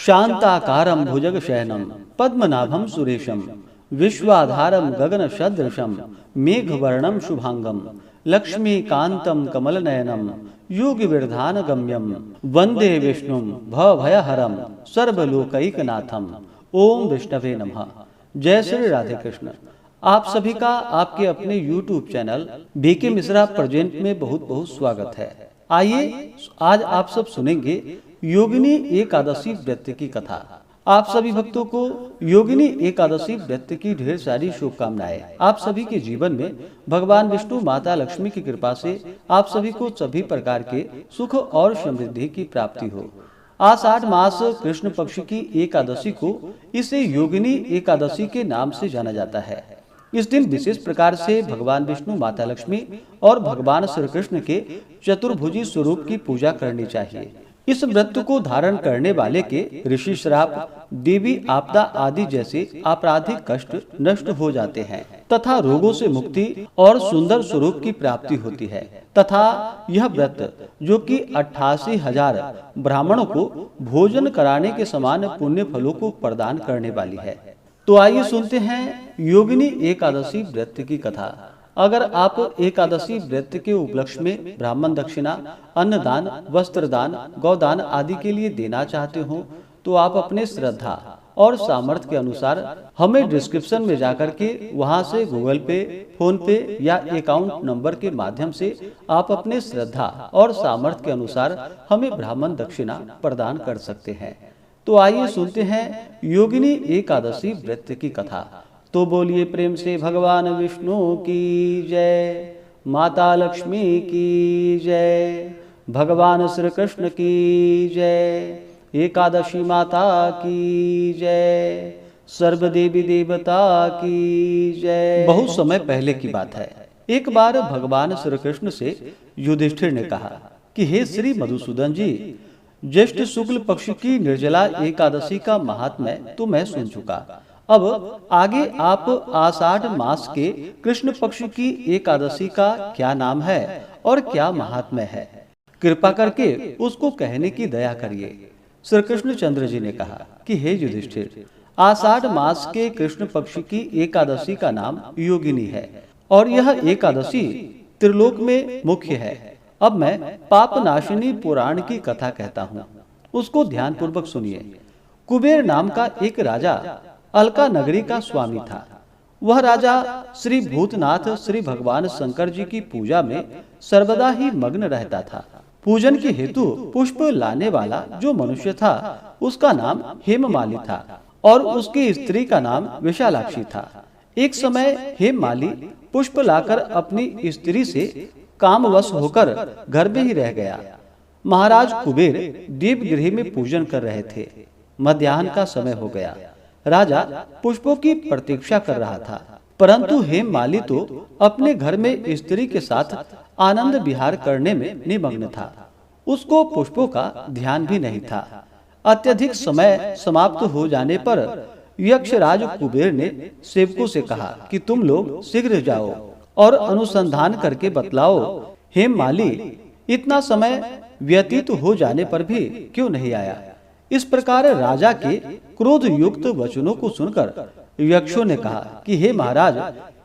शांताकारं भुजगशयनं पद्मनाभं सुरेशं विश्वाधारं गगनसदृशं मेघवर्णं शुभांगं लक्ष्मीकान्तं कमलनयनं योगिविरधानगम्यं वंदे विष्णुं भवभयहरं सर्वलोकैकनाथं। ओम विष्णवे नमः। जय श्री राधे कृष्ण। आप सभी का आपके अपने YouTube channel BK Mishra present में बहुत बहुत स्वागत है। आइए आज आप सब सुनेंगे योगिनी एकादशी व्रत की कथा। आप सभी भक्तों को योगिनी एकादशी व्रत की ढेर सारी शुभकामनाएं। आप सभी के जीवन में भगवान विष्णु माता लक्ष्मी की कृपा से आप सभी को सभी प्रकार के सुख और समृद्धि की प्राप्ति हो। आषाढ़ मास कृष्ण पक्ष की एकादशी को इसे योगिनी एकादशी के नाम से जाना जाता है। इस दिन विशेष प्रकार से भगवान विष्णु माता लक्ष्मी और भगवान श्री कृष्ण के चतुर्भुजी स्वरूप की पूजा करनी चाहिए। इस व्रत को धारण करने वाले के ऋषि श्राप, देवी आपदा आदि जैसे आपराधिक कष्ट नष्ट हो जाते हैं तथा रोगों से मुक्ति और सुंदर स्वरूप की प्राप्ति होती है तथा यह व्रत जो कि 88,000 ब्राह्मणों को भोजन कराने के समान पुण्य फलों को प्रदान करने वाली है। तो आइए सुनते हैं योगिनी एकादशी व्रत की कथा। अगर आप एकादशी व्रत के उपलक्ष्य में ब्राह्मण दक्षिणा, अन्नदान, वस्त्रदान, गौदान आदि के लिए देना चाहते हो तो आप अपने श्रद्धा और सामर्थ्य के अनुसार हमें डिस्क्रिप्शन में जाकर के वहां से गूगल पे, फोन पे या अकाउंट नंबर के माध्यम से आप अपने श्रद्धा और सामर्थ्य के अनुसार हमें ब्राह्मण दक्षिणा प्रदान कर सकते हैं। तो आइए सुनते हैं योगिनी एकादशी व्रत की कथा। तो बोलिए प्रेम से भगवान विष्णु की जय, माता लक्ष्मी की जय, भगवान श्री कृष्ण की जय, एकादशी माता की जय, सर्व देवी देवता की जय। बहुत समय पहले की बात है। एक बार भगवान श्री कृष्ण से युधिष्ठिर ने कहा कि हे श्री मधुसूदन जी, ज्येष्ठ शुक्ल पक्ष की निर्जला एकादशी का महात्म्य तो मैं सुन चुका। अब आगे आप आषाढ़ मास के कृष्ण पक्ष की एकादशी का क्या नाम है और क्या महात्म्य है, कृपा करके उसको कहने की दया करिए। श्री कृष्णचंद्र जी ने कहा कि हे युधिष्ठिर, आषाढ़ मास के कृष्ण पक्ष की एकादशी का नाम योगिनी है और यह एकादशी त्रिलोक में मुख्य है। अब मैं पापनाशिनी पुराण की कथा कहता हूँ, उसको ध्यान पूर्वक सुनिए। कुबेर नाम का एक राजा अलका नगरी का स्वामी था। वह राजा श्री भूतनाथ श्री भगवान शंकर जी की पूजा में सर्वदा ही मग्न रहता था। पूजन के हेतु पुष्प लाने वाला जो मनुष्य था उसका नाम हेममाली था और उसकी स्त्री का नाम विशालाक्षी था। एक समय हेममाली पुष्प लाकर अपनी स्त्री से कामवश होकर घर में ही रह गया। महाराज कुबेर दीपगृह में पूजन कर रहे थे। मध्याह्न का समय हो गया। राजा पुष्पों की प्रतीक्षा कर रहा था, परंतु हेममाली तो अपने घर में स्त्री के साथ आनंद विहार करने में निमग्न था। उसको पुष्पों का ध्यान भी नहीं था। अत्यधिक समय समाप्त हो जाने पर यक्षराज कुबेर ने सेवकों से कहा कि तुम लोग शीघ्र जाओ और अनुसंधान करके बतलाओ हेममाली इतना समय व्यतीत हो जाने पर भी क्यों नहीं आया। इस प्रकार राजा के क्रोध युक्त वचनों को सुनकर यक्षों ने कहा कि हे महाराज,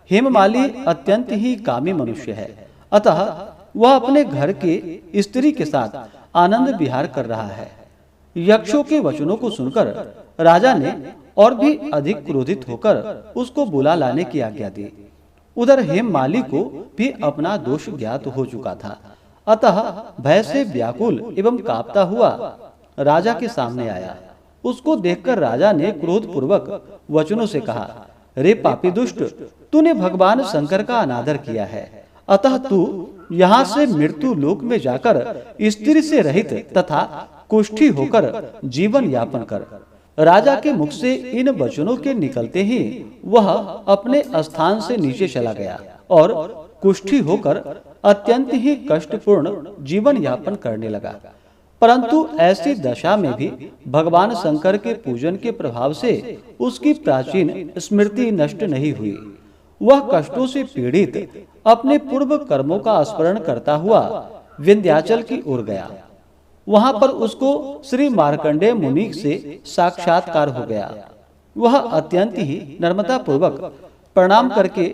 हेममाली अत्यंत ही कामी मनुष्य है, अतः वह अपने घर के स्त्री के साथ आनंद विहार कर रहा है। यक्षों के वचनों को सुनकर राजा ने और भी अधिक क्रोधित होकर उसको बुला लाने की आज्ञा दी। उधर हेममाली को भी अपना दोष ज्ञात हो चुका था, अतः भय से व्याकुल एवं कांपता हुआ राजा के सामने आया। उसको देखकर राजा ने क्रोध पूर्वक वचनों से कहा, रे पापी दुष्ट, तूने भगवान शंकर का अनादर किया है, अतः तू यहाँ से मृत्यु लोक में जाकर स्त्री से रहित तथा कुष्ठी होकर जीवन यापन कर। राजा के मुख से इन वचनों के निकलते ही वह अपने स्थान से नीचे चला गया और कुष्ठी होकर अत्यंत ही कष्टपूर्ण जीवन यापन करने लगा। परंतु ऐसी दशा में भी भगवान शंकर के पूजन के प्रभाव से उसकी प्राचीन स्मृति नष्ट नहीं हुई। वह कष्टों से पीड़ित अपने पूर्व कर्मों का स्मरण करता हुआ विंध्याचल की ओर गया। वहां पर उसको श्री मार्कंडेय मुनि से साक्षात्कार हो गया। वह अत्यंत ही नम्रता पूर्वक प्रणाम करके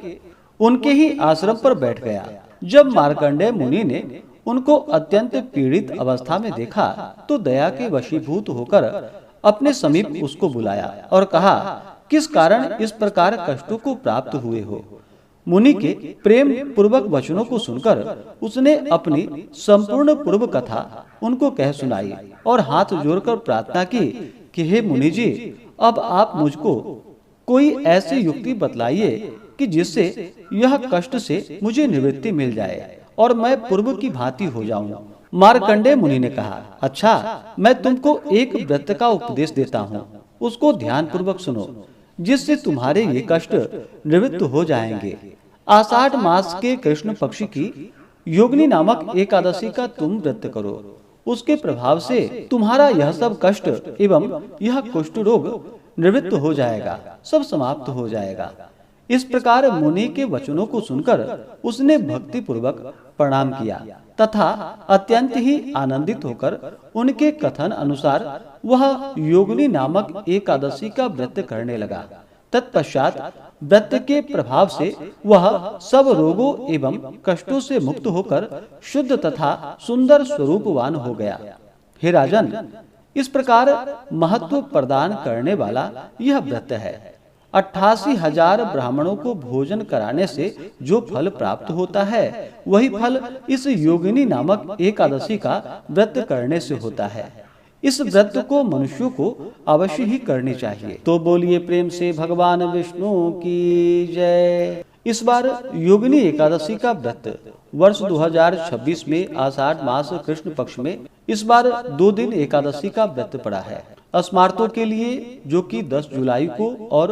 उनके ही आश्रम पर बैठ गया। जब मार्कंडेय मुनि ने उनको अत्यंत पीड़ित अवस्था में देखा तो दया के वशीभूत होकर अपने समीप उसको बुलाया और कहा, किस कारण इस प्रकार कष्टों को प्राप्त हुए हो। मुनि के प्रेम पूर्वक वचनों को सुनकर उसने अपनी संपूर्ण पूर्व कथा उनको कह सुनाई और हाथ जोड़कर प्रार्थना की कि हे मुनि जी, अब आप मुझको कोई ऐसी युक्ति बतलाइए कि जिससे यह कष्ट से मुझे निवृत्ति मिल जाए और मैं पूर्व की भांति हो जाऊं। मार्कंडेय मुनि ने कहा, अच्छा, मैं तुमको एक व्रत का उपदेश देता हूँ, उसको ध्यान पूर्वक सुनो, जिससे तुम्हारे ये कष्ट निवृत्त हो जाएंगे। आषाढ़ मास के कृष्ण पक्ष की योगिनी नामक एकादशी का तुम व्रत करो। उसके प्रभाव से तुम्हारा यह सब कष्ट एवं यह कुष्ठ रोग निवृत्त हो जाएगा, सब समाप्त हो जाएगा। इस प्रकार मुनि के वचनों को सुनकर उसने भक्ति पूर्वक प्रणाम किया तथा अत्यंत ही आनंदित होकर उनके कथन अनुसार वह योगिनी नामक एकादशी का व्रत करने लगा। तत्पश्चात व्रत के प्रभाव से वह सब रोगों एवं कष्टों से मुक्त होकर शुद्ध तथा सुंदर स्वरूपवान हो गया। हे राजन, इस प्रकार महत्व प्रदान करने वाला यह व्रत है। 88,000 ब्राह्मणों को भोजन कराने से जो फल प्राप्त होता है, वही फल इस योगिनी नामक एकादशी का व्रत करने से होता है। इस व्रत को मनुष्यों को अवश्य ही करनी चाहिए। तो बोलिए प्रेम से भगवान विष्णु की जय। इस बार योगिनी एकादशी का व्रत वर्ष 2026 में आषाढ़ मास कृष्ण पक्ष में इस बार 2 दिन एकादशी का व्रत पड़ा है। स्मार्तों के लिए जो कि 10 जुलाई को और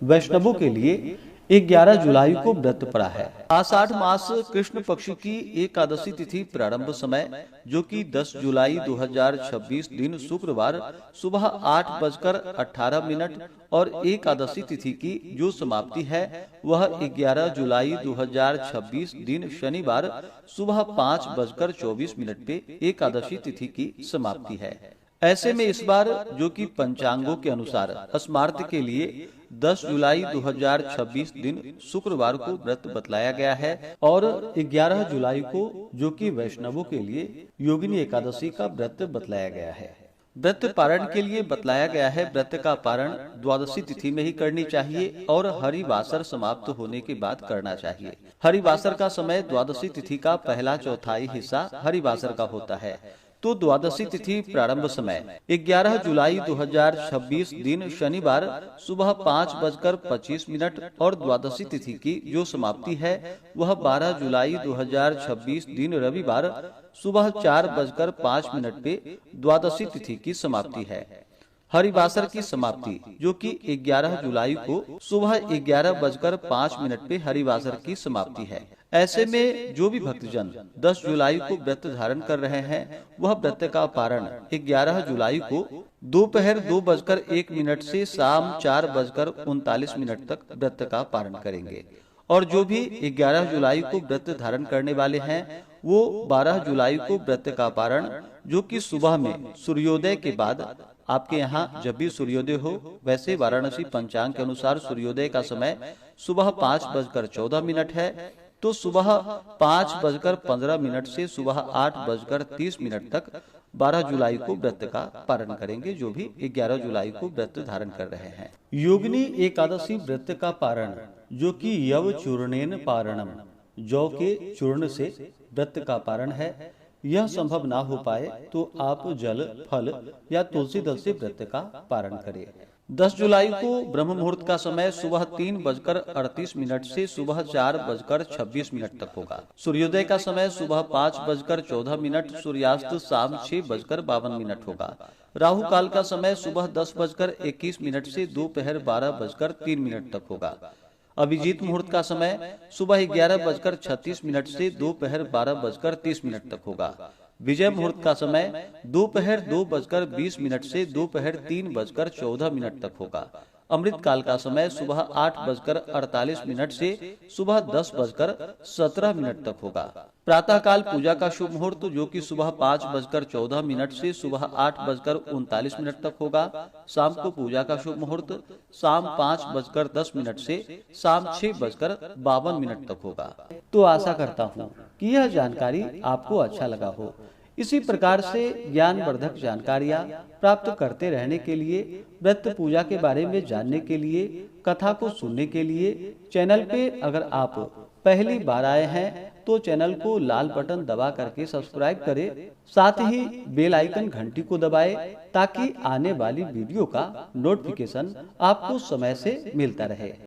वैष्णवों के लिए 11 जुलाई को व्रत पड़ा है। आषाढ़ मास कृष्ण पक्ष की एकादशी तिथि प्रारंभ समय जो कि 10 जुलाई 2026 दिन शुक्रवार सुबह 8:18 और एकादशी तिथि की जो समाप्ति है वह 11 जुलाई 2026 दिन शनिवार सुबह 5:24 पे एकादशी तिथि की समाप्ति है। ऐसे में इस बार जो कि पंचांगों के अनुसार स्मार्त के लिए 10 जुलाई 2026 दिन शुक्रवार को व्रत बतलाया गया है और 11 जुलाई को जो कि वैष्णवों के लिए योगिनी एकादशी का व्रत बतलाया गया है। व्रत पारण के लिए बतलाया गया है व्रत का पारण द्वादशी तिथि में ही करनी चाहिए और हरिवासर समाप्त होने के बाद करना चाहिए। हरिवासर का समय द्वादशी तिथि का पहला चौथाई हिस्सा हरिवासर का होता है। तो द्वादशी तिथि प्रारंभ समय 11 जुलाई 2026 दिन शनिवार सुबह 5:25 और द्वादशी तिथि की जो समाप्ति है वह 12 जुलाई 2026 दिन रविवार सुबह 4:05 पे द्वादशी तिथि की समाप्ति है। हरिवासर की समाप्ति जो कि 11 जुलाई को सुबह 11:05 पे हरिवासर की समाप्ति है। ऐसे में जो भी भक्तजन 10 जुलाई को व्रत धारण कर रहे हैं वह व्रत का पारण 11 जुलाई को दोपहर 2:01 से शाम 4:39 तक व्रत का पारण करेंगे और जो भी 11 जुलाई को व्रत धारण करने वाले हैं वो 12 जुलाई को व्रत का पारण जो कि सुबह में सूर्योदय के बाद, आपके यहाँ जब भी सूर्योदय हो, वैसे वाराणसी पंचांग के अनुसार सूर्योदय का समय सुबह 5:14 है, तो सुबह 5:15 से सुबह 8:30 तक 12 जुलाई को व्रत का पारण करेंगे जो भी 11 जुलाई को व्रत धारण कर रहे हैं। योगिनी एकादशी व्रत का पारण जो कि यव चूर्णेन पारणम, जौ के चूर्ण से व्रत का पारण है। यह संभव ना हो पाए तो आप जल, फल या तुलसी दल से व्रत का पारण करें। 10 जुलाई को ब्रह्म मुहूर्त का समय सुबह 3:38 से सुबह 4:26 तक होगा। सूर्योदय का समय सुबह 5:14, सूर्यास्त शाम 6:52 होगा। राहु काल का समय सुबह 10:21 से दोपहर 12:03 तक होगा। अभिजीत मुहूर्त का समय सुबह 11:36 से दोपहर 12:30 तक होगा। विजय मुहूर्त का समय दोपहर 2:20 से दोपहर 3:14 तक होगा। अमृत काल का समय सुबह 8:48 से सुबह 10:17 तक होगा। प्रातः काल पूजा का शुभ मुहूर्त जो कि सुबह 5:14 से सुबह 8:39 तक होगा। शाम को पूजा का शुभ मुहूर्त शाम 5:10 से शाम 6:52 तक होगा। तो आशा करता हूँ कि यह जानकारी आपको अच्छा लगा हो। इसी प्रकार से ज्ञानवर्धक जानकारियाँ प्राप्त करते रहने के लिए, व्रत पूजा के बारे में जानने के लिए, कथा को सुनने के लिए चैनल पे अगर आप पहली बार आए हैं तो चैनल को लाल बटन दबा करके सब्सक्राइब करें, साथ ही बेल आइकन घंटी को दबाएं ताकि आने वाली वीडियो का नोटिफिकेशन आपको समय से मिलता रहे।